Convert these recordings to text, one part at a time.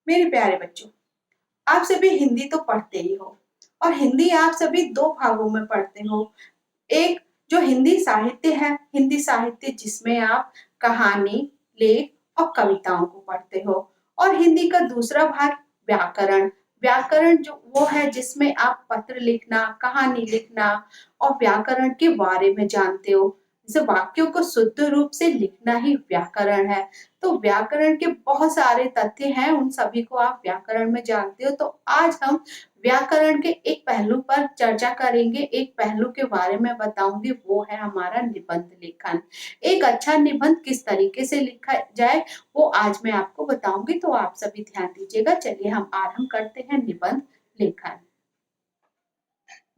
मेरे प्यारे बच्चों, आप सभी हिंदी तो पढ़ते ही हो और हिंदी आप सभी दो भागों में पढ़ते हो। एक जो हिंदी साहित्य है, हिंदी साहित्य जिसमें आप कहानी, लेख और कविताओं को पढ़ते हो, और हिंदी का दूसरा भाग व्याकरण। व्याकरण जो वो है जिसमें आप पत्र लिखना, कहानी लिखना और व्याकरण के बारे में जानते हो। जैसे वाक्यों को शुद्ध रूप से लिखना ही व्याकरण है। तो व्याकरण के बहुत सारे तथ्य हैं, उन सभी को आप व्याकरण में जानते हो। तो आज हम व्याकरण के एक पहलू पर चर्चा करेंगे, एक पहलू के बारे में बताऊंगी, वो है हमारा निबंध लेखन। एक अच्छा निबंध किस तरीके से लिखा जाए वो आज मैं आपको बताऊंगी, तो आप सभी ध्यान दीजिएगा। चलिए हम आरंभ करते हैं निबंध लेखन।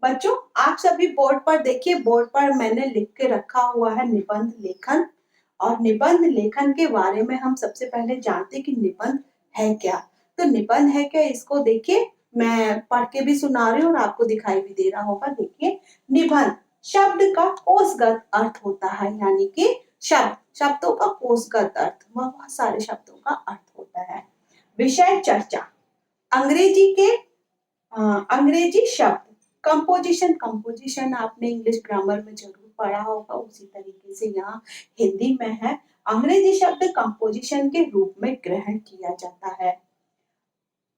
बच्चों, आप सभी बोर्ड पर देखिए, बोर्ड पर मैंने लिख के रखा हुआ है निबंध लेखन। और निबंध लेखन के बारे में हम सबसे पहले जानते हैं कि निबंध है क्या। तो निबंध है क्या, इसको देखिए, मैं पढ़ के भी सुना रही हूँ और आपको दिखाई भी दे रहा होगा। देखिए, निबंध शब्द का कोषगत अर्थ होता है, यानी कि शब्दों का कोषगत अर्थ, वह बहुत सारे शब्दों का अर्थ होता है। विषय चर्चा, अंग्रेजी के अंग्रेजी शब्द कंपोजिशन। कंपोजिशन आपने इंग्लिश ग्रामर में जरूर पढ़ा होगा, उसी तरीके से यहाँ हिंदी में है। अंग्रेजी शब्द कंपोजिशन के रूप में ग्रहण किया जाता है।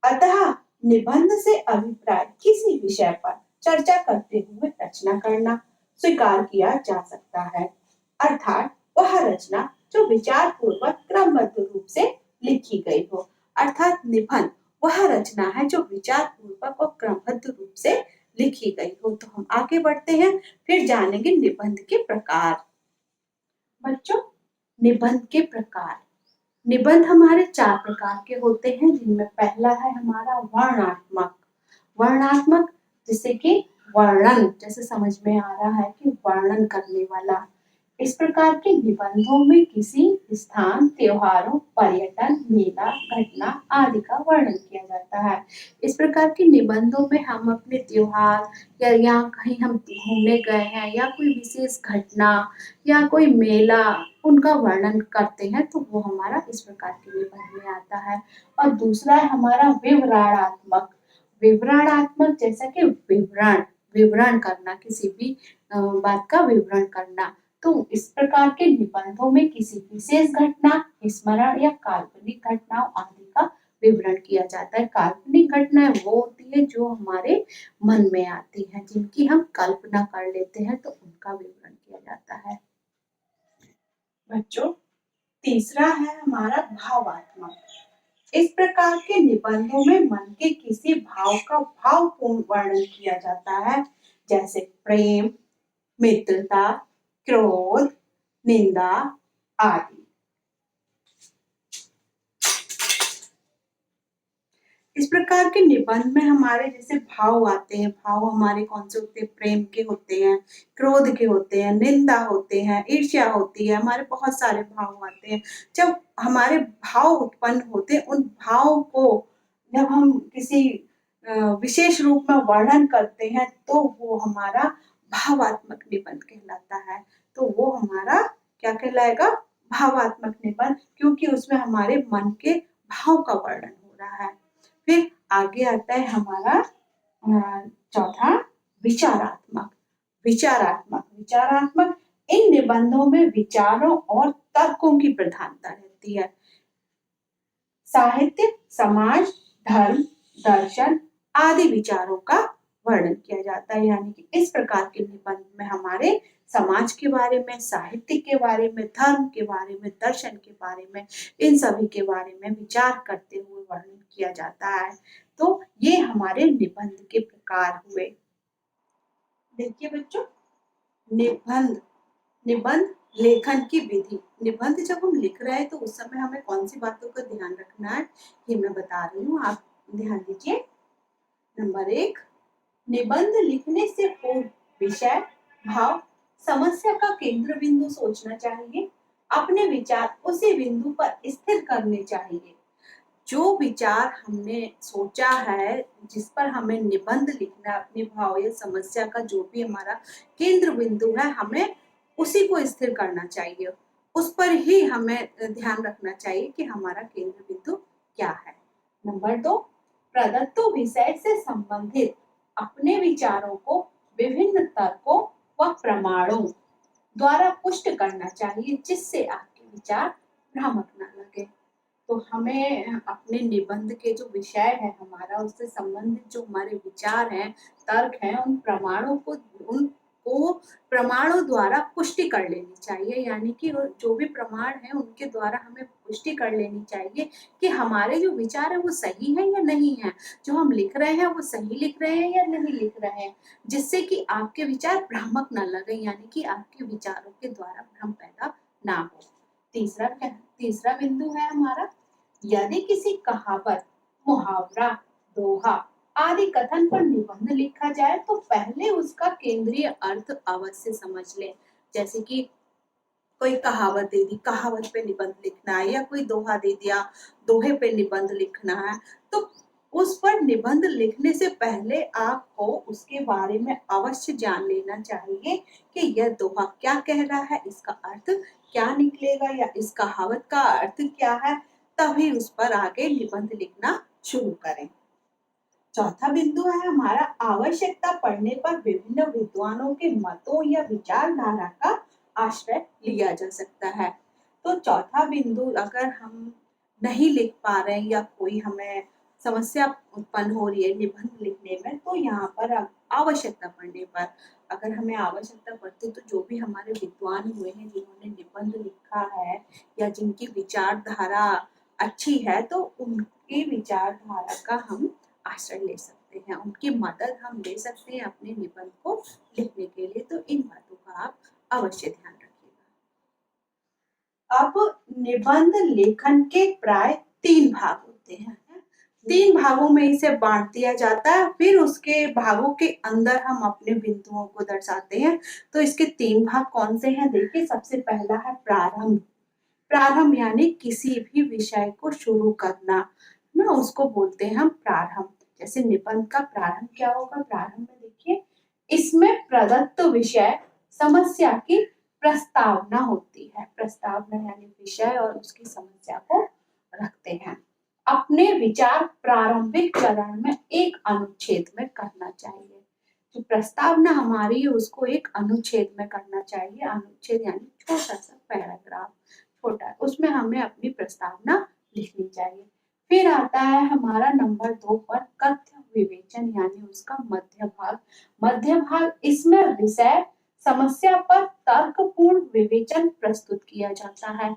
अतः निबंध से अभिप्राय किसी विषय पर चर्चा करते हुए रचना करना स्वीकार किया जा सकता है। अर्थात वह रचना जो विचार पूर्वक क्रमबद्ध रूप से लिखी गई हो। अर्थात निबंध वह रचना है जो विचार पूर्वक और क्रमबद्ध रूप से लिखी गई हो। तो हम आगे बढ़ते हैं, फिर जानेंगे निबंध के प्रकार। बच्चों, निबंध के प्रकार, निबंध हमारे चार प्रकार के होते हैं, जिनमें पहला है हमारा वर्णनात्मक। वर्णनात्मक जैसे कि वर्णन, जैसे समझ में आ रहा है कि वर्णन करने वाला। इस प्रकार के निबंधों में किसी स्थान, त्योहारों, पर्यटन, मेला, घटना आदि का वर्णन किया जाता है। इस प्रकार के निबंधों में हम अपने त्योहार या कहीं हम घूमने गए हैं या कोई विशेष घटना या कोई मेला, उनका वर्णन करते हैं, तो वो हमारा इस प्रकार के निबंध में आता है। और दूसरा है हमारा विवरणात्मक। विवरणात्मक जैसा कि विवरण विवरण करना, किसी भी बात का विवरण करना। तो इस प्रकार के निबंधों में किसी विशेष घटना, स्मरण या काल्पनिक घटनाओं आदि का विवरण किया जाता है। काल्पनिक घटनाएं वो होती है जो हमारे मन में आती हैं, जिनकी हम कल्पना कर लेते हैं, तो उनका विवरण किया जाता है। बच्चों, तीसरा है हमारा भावात्मक। इस प्रकार के निबंधों में मन के किसी भाव का भावपूर्ण वर्णन किया जाता है, जैसे प्रेम, मित्रता, क्रोध, निंदा आदि। इस प्रकार के निबंध में हमारे जैसे भाव आते हैं। भाव हमारे कौन से होते हैं? प्रेम के होते हैं, क्रोध के होते हैं, निंदा होते हैं, ईर्ष्या होती है, हमारे बहुत सारे भाव आते हैं। जब हमारे भाव उत्पन्न होते हैं, उन भाव को जब हम किसी विशेष रूप में वर्णन करते हैं, तो वो हमारा भावात्मक निबंध कहलाता है। तो वो हमारा क्या कहलाएगा? भावात्मक निबंध, क्योंकि उसमें हमारे मन के भाव का वर्णन हो रहा है। फिर आगे आता है हमारा चौथा विचारात्मक। विचारात्मक इन निबंधों में विचारों और तर्कों की प्रधानता रहती है। साहित्य, समाज, धर्म, दर्शन आदि विचारों का वर्णन किया जाता है। यानी कि इस प्रकार के निबंध में हमारे समाज के बारे में, साहित्य के बारे में, धर्म के बारे में, दर्शन के बारे में, इन सभी के बारे में विचार करते हुए वर्णन किया जाता है। तो ये हमारे निबंध के प्रकार हुए। देखिए बच्चों, निबंध निबंध लेखन की विधि। निबंध जब हम लिख रहे हैं तो उस समय हमें कौन सी बातों का ध्यान रखना है, ये मैं बता रही हूँ, आप ध्यान दीजिए। नंबर 1, निबंध लिखने से पूर्व विषय, भाव, समस्या का केंद्र बिंदु सोचना चाहिए। अपने विचार उसी बिंदु पर स्थिर करने चाहिए। जो विचार हमने सोचा है, जिस पर हमें निबंध लिखना है, अपने भाव या समस्या का जो भी हमारा केंद्र बिंदु है, हमें उसी को स्थिर करना चाहिए। उस पर ही हमें ध्यान रखना चाहिए कि हमारा केंद्र बिंदु क्या है। नंबर 2, प्रदत्त विषय से संबंधित अपने विचारों को विभिन्न तर्कों व प्रमाणों द्वारा पुष्ट करना चाहिए, जिससे आपके विचार भ्रामक न लगे। तो हमें अपने निबंध के जो विषय है हमारा, उससे संबंधित जो हमारे विचार हैं, तर्क हैं, उनको प्रमाणों द्वारा पुष्टि कर लेनी चाहिए। यानी कि जो भी प्रमाण है उनके द्वारा हमें पुष्टि कर लेनी चाहिए कि हमारे जो विचार है वो सही है या नहीं है, जो हम लिख रहे हैं वो सही लिख रहे हैं या नहीं लिख रहे हैं, जिससे कि आपके विचार भ्रामक न लगे, यानी कि आपके विचारों के द्वारा भ्रम पैदा ना हो। तीसरा बिंदु है हमारा, यदि किसी कहावत, मुहावरा, दोहा आदि कथन पर निबंध लिखा जाए तो पहले उसका केंद्रीय अर्थ अवश्य समझ लें। जैसे कि कोई कहावत दे दी, कहावत पे निबंध लिखना है, या कोई दोहा दे दिया, दोहे पे निबंध लिखना है, तो उस पर निबंध लिखने से पहले आपको उसके बारे में अवश्य जान लेना चाहिए कि यह दोहा क्या कह रहा है, इसका अर्थ क्या निकलेगा, या इस कहावत का अर्थ क्या है, तभी उस पर आगे निबंध लिखना शुरू करें। चौथा बिंदु है हमारा, आवश्यकता पड़ने पर विभिन्न विद्वानों के मतों या विचारधारा का आश्रय लिया जा सकता है। तो चौथा बिंदु, अगर हम नहीं लिख पा रहे हैं या कोई हमें समस्या उत्पन्न हो रही है निबंध लिखने में, तो यहाँ पर आवश्यकता पड़ने पर, अगर हमें आवश्यकता पड़ती तो जो भी हमारे विद्वान हुए हैं जिन्होंने निबंध लिखा है या जिनकी विचारधारा अच्छी है, तो उनकी विचारधारा का हम आश्रय ले सकते हैं, उनकी मदद हम ले सकते हैं अपने निबंध को लिखने के लिए। तो इन बातों का आप अवश्य ध्यान रखिएगा। अब निबंध लेखन के प्राय 3 भाग होते हैं, 3 भागों में इसे बांट दिया जाता है, फिर उसके भागों के अंदर हम अपने बिंदुओं को दर्शाते हैं। तो इसके 3 भाग कौन से हैं? देखिए, सबसे पहला है प्रारंभ। प्रारंभ यानी किसी भी विषय को शुरू करना ना, उसको बोलते हैं हम प्रारंभ। जैसे निबंध का प्रारंभ क्या होगा? प्रारंभ में देखिए, इसमें प्रदत्त विषय समस्या की प्रस्तावना होती है। प्रस्तावना यानी विषय और उसकी समस्या को रखते हैं। अपने विचार प्रारंभिक चरण में एक अनुच्छेद में करना चाहिए। जो प्रस्तावना हमारी है उसको एक अनुच्छेद में करना चाहिए। अनुच्छेद यानी छोटा सा पैराग्राफ, छोटा, उसमें हमें अपनी प्रस्तावना लिखनी चाहिए। फिर आता है हमारा नंबर 2 पर कथ्य विवेचन यानी उसका मध्य भाग। मध्य भाग, इसमें विषय समस्या पर तर्कपूर्ण विवेचन प्रस्तुत किया जाता है।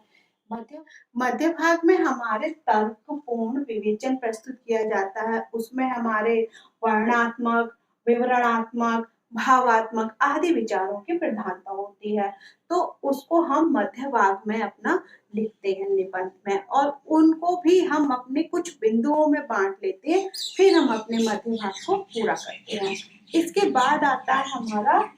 मध्य भाग में हमारे तर्कपूर्ण विवेचन प्रस्तुत किया जाता है। उसमें हमारे वर्णनात्मक, विवरणात्मक, भावात्मक आदि विचारों की प्रधानता होती है। तो उसको हम मध्य भाग में अपना लिखते हैं निबंध में, और उनको भी हम अपने कुछ बिंदुओं में बांट लेते हैं, फिर हम अपने मध्य भाग को पूरा करते हैं। इसके बाद आता है हमारा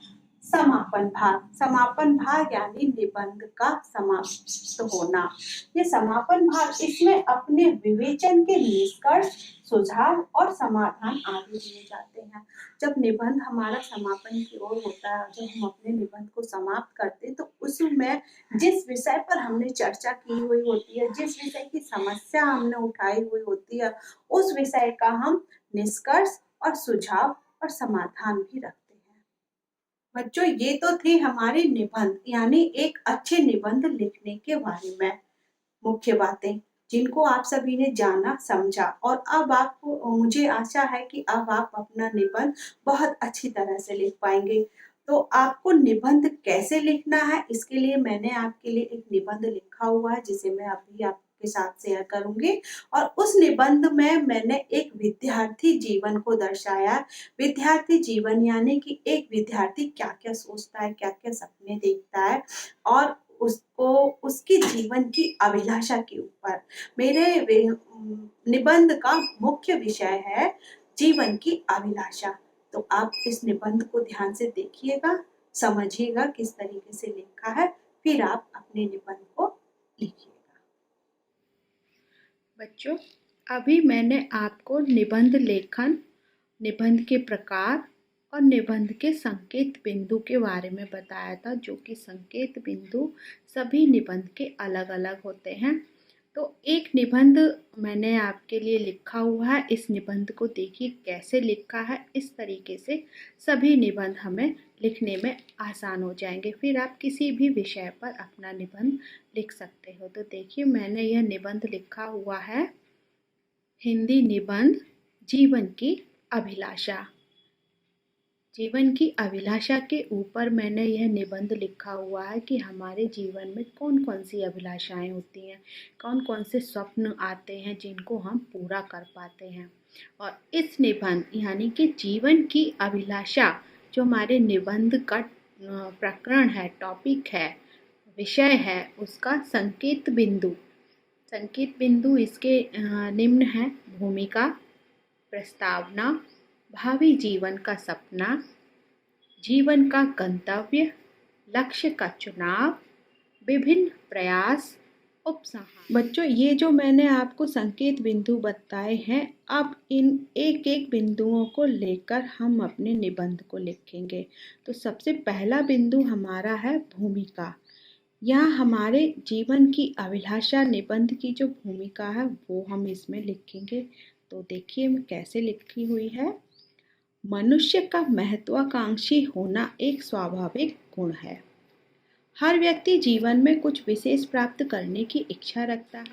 समापन भाग। समापन भाग यानी निबंध का समाप्त होना। ये समापन भाग, इसमें अपने विवेचन के निष्कर्ष, सुझाव और समाधान आदि दिए जाते हैं। जब निबंध हमारा समापन की ओर होता है, जब हम अपने निबंध को समाप्त करते हैं, तो उसमें जिस विषय पर हमने चर्चा की हुई होती है, जिस विषय की समस्या हमने उठाई हुई होती है, उस विषय का हम निष्कर्ष और सुझाव और समाधान भी रखते हैं। बच्चों, ये तो थी हमारी निबंध यानी एक अच्छे निबंध लिखने के बारे में मुख्य बातें, जिनको आप सभी ने जाना, समझा, और अब आपको, मुझे आशा है कि अब आप अपना निबंध बहुत अच्छी तरह से लिख पाएंगे। तो आपको निबंध कैसे लिखना है, इसके लिए मैंने आपके लिए एक निबंध लिखा हुआ है, जिसे मैं अभी आपके साथ शेयर करूंगी। और उस निबंध में मैंने एक विद्यार्थी जीवन को दर्शाया। विद्यार्थी जीवन यानी कि एक विद्यार्थी क्या क्या सोचता है, क्या क्या सपने देखता है, और उसको उसकी जीवन की अभिलाषा के ऊपर। मेरे निबंध का मुख्य विषय है जीवन की अभिलाषा। तो आप इस निबंध को ध्यान से देखिएगा, समझिएगा किस तरीके से लिखा है, फिर आप अपने निबंध को लिखिएगा। बच्चों, अभी मैंने आपको निबंध लेखन, निबंध के प्रकार और निबंध के संकेत बिंदु के बारे में बताया था, जो कि संकेत बिंदु सभी निबंध के अलग अलग होते हैं। तो एक निबंध मैंने आपके लिए लिखा हुआ है। इस निबंध को देखिए कैसे लिखा है। इस तरीके से सभी निबंध हमें लिखने में आसान हो जाएंगे। फिर आप किसी भी विषय पर अपना निबंध लिख सकते हो। तो देखिए मैंने यह निबंध लिखा हुआ है, हिंदी निबंध जीवन की अभिलाषा। जीवन की अभिलाषा के ऊपर मैंने यह निबंध लिखा हुआ है कि हमारे जीवन में कौन कौन सी अभिलाषाएं होती हैं, कौन कौन से स्वप्न आते हैं जिनको हम पूरा कर पाते हैं। और इस निबंध यानी कि जीवन की अभिलाषा जो हमारे निबंध का प्रकरण है, टॉपिक है, विषय है, उसका संकेत बिंदु इसके निम्न है: भूमिका, प्रस्तावना, भावी जीवन का सपना, जीवन का गंतव्य, लक्ष्य का चुनाव, विभिन्न प्रयास, उपसंहार। बच्चों, ये जो मैंने आपको संकेत बिंदु बताए हैं, अब इन एक एक बिंदुओं को लेकर हम अपने निबंध को लिखेंगे। तो सबसे पहला बिंदु हमारा है भूमिका। यहाँ हमारे जीवन की अभिलाषा निबंध की जो भूमिका है वो हम इसमें लिखेंगे। तो देखिए मैं कैसे लिखी हुई है। मनुष्य का महत्वाकांक्षी होना एक स्वाभाविक गुण है। हर व्यक्ति जीवन में कुछ विशेष प्राप्त करने की इच्छा रखता है।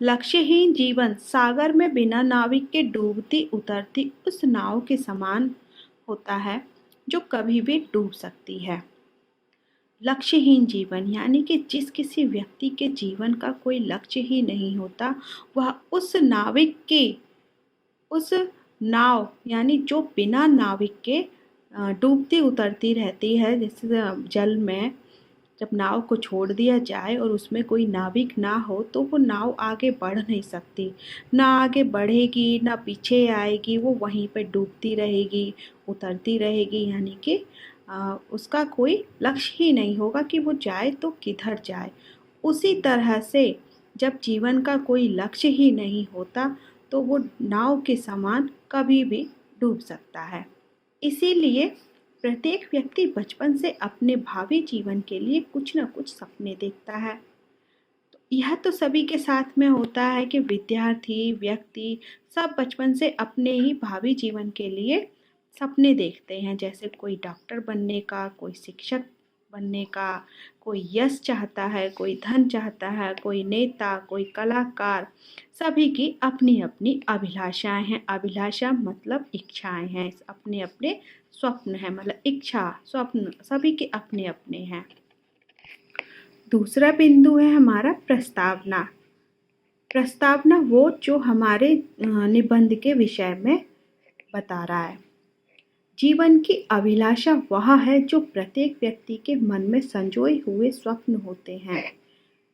लक्ष्यहीन जीवन सागर में बिना नाविक के डूबती उतरती उस नाव के समान होता है जो कभी भी डूब सकती है। लक्ष्यहीन जीवन यानी कि जिस किसी व्यक्ति के जीवन का कोई लक्ष्य ही नहीं होता, वह उस नाव यानी जो बिना नाविक के डूबती उतरती रहती है। जैसे जल में जब नाव को छोड़ दिया जाए और उसमें कोई नाविक ना हो तो वो नाव आगे बढ़ नहीं सकती, ना आगे बढ़ेगी ना पीछे आएगी, वो वहीं पे डूबती रहेगी, उतरती रहेगी। यानी कि उसका कोई लक्ष्य ही नहीं होगा कि वो जाए तो किधर जाए। उसी तरह से जब जीवन का कोई लक्ष्य ही नहीं होता तो वो नाव के समान कभी भी डूब सकता है। इसीलिए प्रत्येक व्यक्ति बचपन से अपने भावी जीवन के लिए कुछ न कुछ सपने देखता है। तो यह तो सभी के साथ में होता है कि विद्यार्थी, व्यक्ति सब बचपन से अपने ही भावी जीवन के लिए सपने देखते हैं। जैसे कोई डॉक्टर बनने का, कोई शिक्षक बनने का, कोई यश चाहता है, कोई धन चाहता है, कोई नेता, कोई कलाकार। सभी की अपनी अपनी अभिलाषाएं हैं। अभिलाषा मतलब इच्छाएं हैं, अपने अपने स्वप्न है, मतलब इच्छा स्वप्न सभी के अपने अपने हैं। दूसरा बिंदु है हमारा प्रस्तावना। प्रस्तावना वो जो हमारे निबंध के विषय में बता रहा है। जीवन की अभिलाषा वह है जो प्रत्येक व्यक्ति के मन में संजोए हुए स्वप्न होते हैं।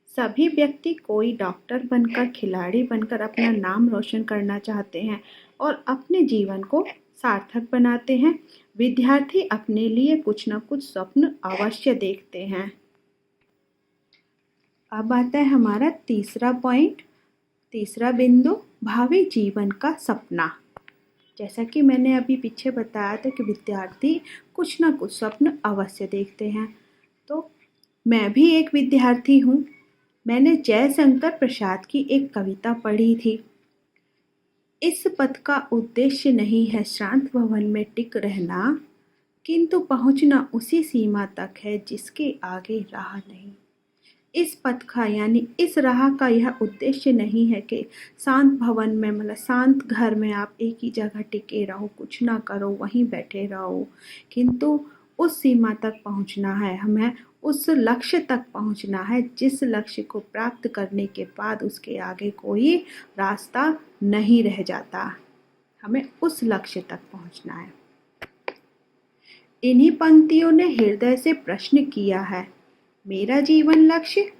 सभी व्यक्ति कोई डॉक्टर बनकर, खिलाड़ी बनकर अपना नाम रोशन करना चाहते हैं और अपने जीवन को सार्थक बनाते हैं। विद्यार्थी अपने लिए कुछ न कुछ स्वप्न अवश्य देखते हैं। अब आता है हमारा तीसरा पॉइंट, तीसरा बिंदु, भावी जीवन का सपना। जैसा कि मैंने अभी पीछे बताया था कि विद्यार्थी कुछ न कुछ स्वप्न अवश्य देखते हैं। तो मैं भी एक विद्यार्थी हूँ। मैंने जयशंकर प्रसाद की एक कविता पढ़ी थी। इस पथ का उद्देश्य नहीं है शांत भवन में टिक रहना, किंतु पहुंचना उसी सीमा तक है जिसके आगे राह नहीं। इस पथ का यानी इस राह का यह उद्देश्य नहीं है कि शांत भवन में, मतलब शांत घर में आप एक ही जगह टिके रहो, कुछ ना करो, वहीं बैठे रहो, किंतु उस सीमा तक पहुंचना है। हमें उस लक्ष्य तक पहुंचना है जिस लक्ष्य को प्राप्त करने के बाद उसके आगे कोई रास्ता नहीं रह जाता। हमें उस लक्ष्य तक पहुंचना है। इन्हीं पंक्तियों ने हृदय से प्रश्न किया है, मेरा जीवन लक्ष्य?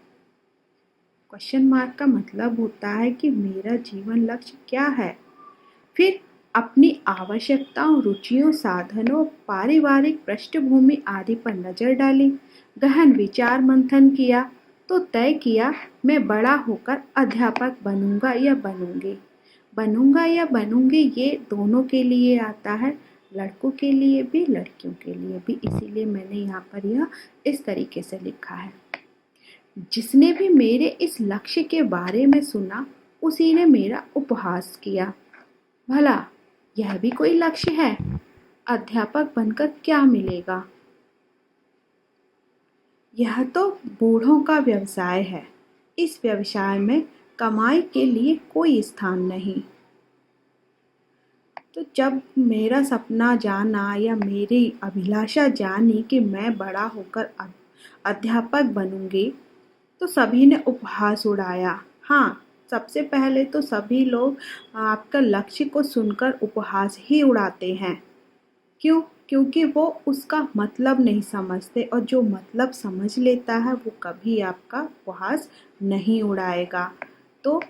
क्वेश्चन मार्क का मतलब होता है कि मेरा जीवन लक्ष्य क्या है। फिर अपनी आवश्यकताओं, रुचियों, साधनों, पारिवारिक पृष्ठभूमि आदि पर नजर डाली, गहन विचार मंथन किया तो तय किया मैं बड़ा होकर अध्यापक बनूंगा या बनूंगी। बनूंगा या बनूंगी ये दोनों के लिए आता है, लड़कों के लिए भी, लड़कियों के लिए भी। इसीलिए मैंने यहाँ पर यह इस तरीके से लिखा है। जिसने भी मेरे इस लक्ष्य के बारे में सुना उसी ने मेरा उपहास किया। भला यह भी कोई लक्ष्य है? अध्यापक बनकर क्या मिलेगा? यह तो बूढ़ों का व्यवसाय है। इस व्यवसाय में कमाई के लिए कोई स्थान नहीं। तो जब मेरा सपना जाना या मेरी अभिलाषा जानी कि मैं बड़ा होकर अध्यापक बनूंगी, तो सभी ने उपहास उड़ाया। हाँ, सबसे पहले तो सभी लोग आपका लक्ष्य को सुनकर उपहास ही उड़ाते हैं। क्यों? क्योंकि वो उसका मतलब नहीं समझते, और जो मतलब समझ लेता है वो कभी आपका उपहास नहीं उड़ाएगा। तो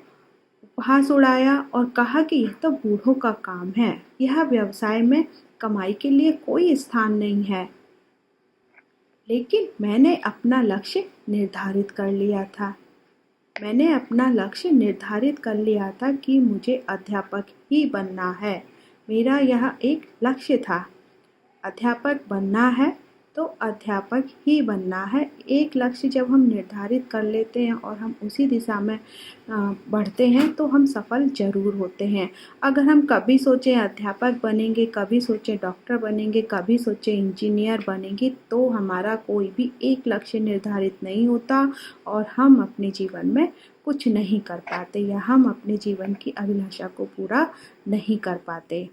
उपहास उड़ाया और कहा कि यह तो बूढ़ों का काम है, यह व्यवसाय में कमाई के लिए कोई स्थान नहीं है। लेकिन मैंने अपना लक्ष्य निर्धारित कर लिया था। मैंने अपना लक्ष्य निर्धारित कर लिया था कि मुझे अध्यापक ही बनना है। मेरा यह एक लक्ष्य था। अध्यापक बनना है तो अध्यापक ही बनना है। एक लक्ष्य जब हम निर्धारित कर लेते हैं और हम उसी दिशा में बढ़ते हैं तो हम सफल ज़रूर होते हैं। अगर हम कभी सोचें अध्यापक बनेंगे, कभी सोचें डॉक्टर बनेंगे, कभी सोचें इंजीनियर बनेंगे, तो हमारा कोई भी एक लक्ष्य निर्धारित नहीं होता और हम अपने जीवन में कुछ नहीं कर पाते या हम अपने जीवन की अभिलाषा को पूरा नहीं कर पाते।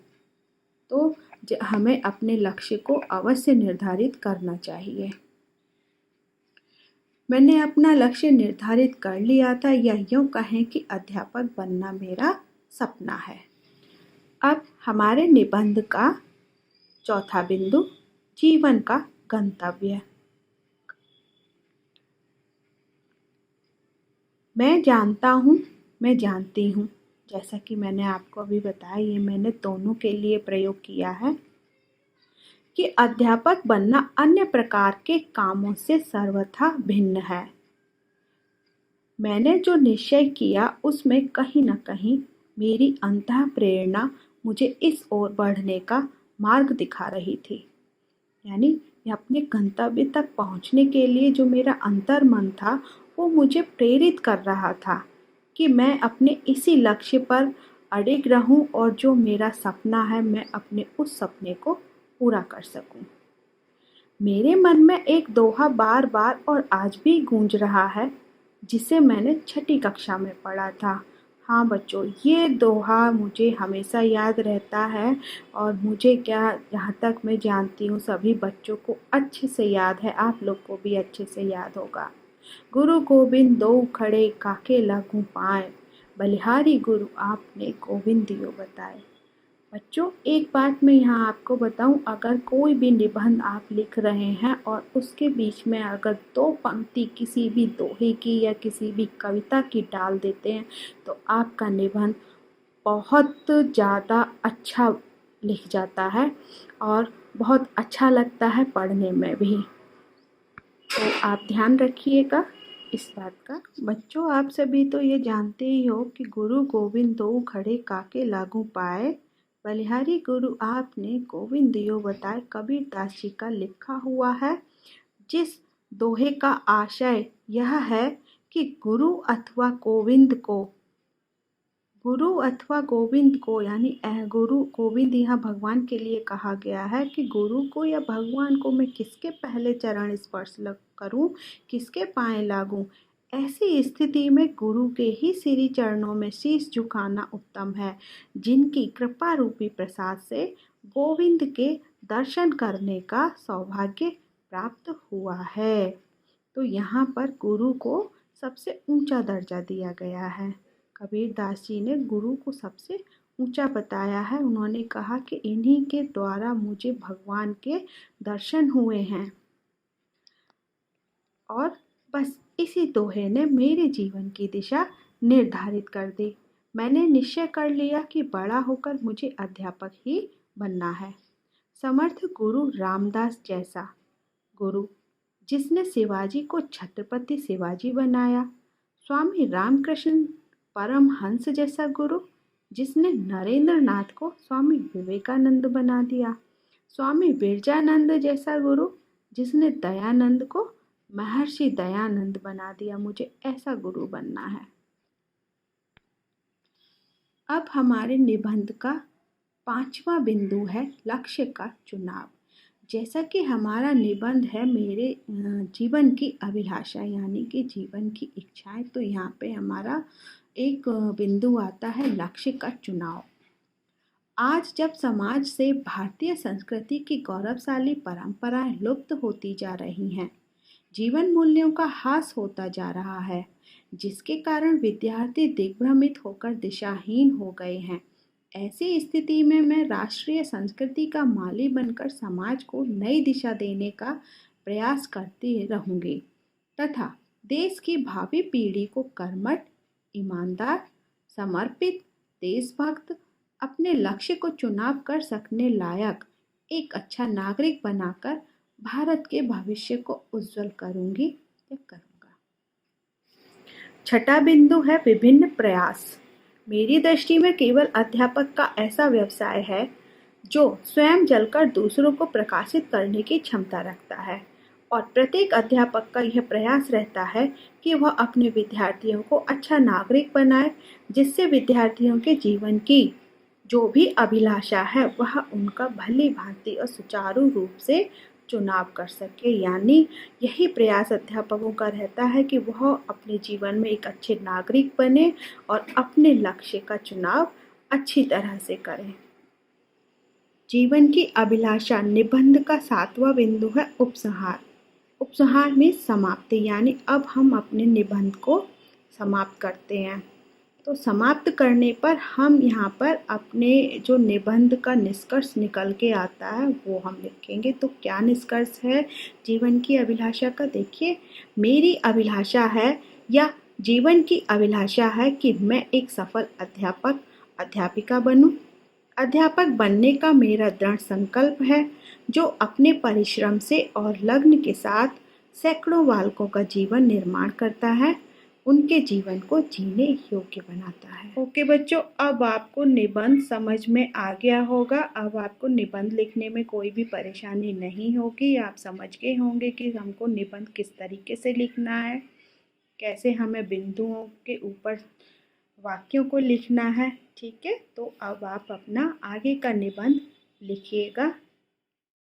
तो हमें अपने लक्ष्य को अवश्य निर्धारित करना चाहिए। मैंने अपना लक्ष्य निर्धारित कर लिया था, या यूँ कहें कि अध्यापक बनना मेरा सपना है। अब हमारे निबंध का चौथा बिंदु, जीवन का गंतव्य। मैं जानती हूँ, जैसा कि मैंने आपको अभी बताया, ये मैंने दोनों के लिए प्रयोग किया है कि अध्यापक बनना अन्य प्रकार के कामों से सर्वथा भिन्न है। मैंने जो निश्चय किया उसमें कहीं न कहीं मेरी अंतः प्रेरणा मुझे इस ओर बढ़ने का मार्ग दिखा रही थी। यानी अपने गंतव्य तक पहुंचने के लिए जो मेरा अंतर्मन था वो मुझे प्रेरित कर रहा था कि मैं अपने इसी लक्ष्य पर अडिग रहूं और जो मेरा सपना है मैं अपने उस सपने को पूरा कर सकूं। मेरे मन में एक दोहा बार बार और आज भी गूंज रहा है, जिसे मैंने छठी कक्षा में पढ़ा था। हाँ बच्चों, ये दोहा मुझे हमेशा याद रहता है और मुझे क्या, जहाँ तक मैं जानती हूँ सभी बच्चों को अच्छे से याद है, आप लोग को भी अच्छे से याद होगा। गुरु गोविंद दो खड़े काके लागू पाए, बलिहारी गुरु आपने गोविंद दियो बताए। बच्चों, एक बात मैं यहाँ आपको बताऊँ, अगर कोई भी निबंध आप लिख रहे हैं और उसके बीच में अगर दो पंक्ति किसी भी दोहे की या किसी भी कविता की डाल देते हैं तो आपका निबंध बहुत ज़्यादा अच्छा लिख जाता है और बहुत अच्छा लगता है पढ़ने में भी। तो आप ध्यान रखिएगा इस बात का। बच्चों, आप सभी तो ये जानते ही हो कि गुरु गोविंद दो खड़े काके लागू पाए, बलिहारी गुरु आपने गोविंद दियो बताए, कबीर दास जी का लिखा हुआ है। जिस दोहे का आशय यह है कि गुरु अथवा गोविंद को यानी गुरु गोविंद यहाँ भगवान के लिए कहा गया है कि गुरु को या भगवान को मैं किसके पहले चरण स्पर्श करूं, किसके पांव लागूं। ऐसी स्थिति में गुरु के ही श्री चरणों में शीश झुकाना उत्तम है, जिनकी कृपा रूपी प्रसाद से गोविंद के दर्शन करने का सौभाग्य प्राप्त हुआ है। तो यहाँ पर गुरु को सबसे ऊंचा दर्जा दिया गया है। कबीर दास जी ने गुरु को सबसे ऊंचा बताया है। उन्होंने कहा कि इन्हीं के द्वारा मुझे भगवान के दर्शन हुए हैं और बस इसी दोहे ने मेरे जीवन की दिशा निर्धारित कर दी। मैंने निश्चय कर लिया कि बड़ा होकर मुझे अध्यापक ही बनना है। समर्थ गुरु रामदास जैसा गुरु, जिसने शिवाजी को छत्रपति शिवाजी बनाया, स्वामी रामकृष्ण परमहंस जैसा गुरु, जिसने नरेंद्र नाथ को स्वामी विवेकानंद बना दिया, स्वामी बिरजानंद जैसा गुरु, जिसने दयानंद को महर्षि दयानंद बना दिया, मुझे ऐसा गुरु बनना है। अब हमारे निबंध का 5वां बिंदु है लक्ष्य का चुनाव। जैसा कि हमारा निबंध है मेरे जीवन की अभिलाषा यानी कि जीवन की इच्छाएं, तो यहाँ पे हमारा एक बिंदु आता है लक्ष्य का चुनाव। आज जब समाज से भारतीय संस्कृति की गौरवशाली परंपराएं लुप्त होती जा रही हैं, जीवन मूल्यों का ह्रास होता जा रहा है, जिसके कारण विद्यार्थी दिग्भ्रमित होकर दिशाहीन हो गए हैं। ऐसी स्थिति में मैं राष्ट्रीय संस्कृति का माली बनकर समाज को नई दिशा देने का प्रयास करती रहूंगी तथा देश की भावी पीढ़ी को कर्मठ, ईमानदार, समर्पित, देशभक्त, अपने लक्ष्य को चुनाव कर सकने लायक एक अच्छा नागरिक बनाकर भारत के भविष्य को उज्जवल करूंगी या करूंगा। छठा बिंदु है विभिन्न प्रयास। मेरी दृष्टि में केवल अध्यापक का ऐसा व्यवसाय है जो स्वयं जलकर दूसरों को प्रकाशित करने की क्षमता रखता है, और प्रत्येक अध्यापक का यह प्रयास रहता है कि वह अपने विद्यार्थियों को अच्छा नागरिक बनाए, जिससे विद्यार्थियों के जीवन की जो भी अभिलाषा है वह उनका भली भांति और सुचारू रूप से चुनाव कर सके। यानी यही प्रयास अध्यापकों का रहता है कि वह अपने जीवन में एक अच्छे नागरिक बने और अपने लक्ष्य का चुनाव अच्छी तरह से करें। जीवन की अभिलाषा निबंध का 7वां बिंदु है उपसंहार। उपसंहार में समाप्ति, यानी अब हम अपने निबंध को समाप्त करते हैं। तो समाप्त करने पर हम यहाँ पर अपने जो निबंध का निष्कर्ष निकल के आता है वो हम लिखेंगे। तो क्या निष्कर्ष है जीवन की अभिलाषा का? देखिए, मेरी अभिलाषा है या जीवन की अभिलाषा है कि मैं एक सफल अध्यापक, अध्यापिका बनूं। अध्यापक बनने का मेरा दृढ़ संकल्प है, जो अपने परिश्रम से और लगन के साथ सैकड़ों बालकों का जीवन निर्माण करता है, उनके जीवन को जीने योग्य बनाता है। ओके बच्चों, अब आपको निबंध समझ में आ गया होगा। अब आपको निबंध लिखने में कोई भी परेशानी नहीं होगी। आप समझ गए होंगे कि हमको निबंध किस तरीके से लिखना है, कैसे हमें बिंदुओं के ऊपर वाक्यों को लिखना है। ठीक है, तो अब आप अपना आगे का निबंध लिखिएगा।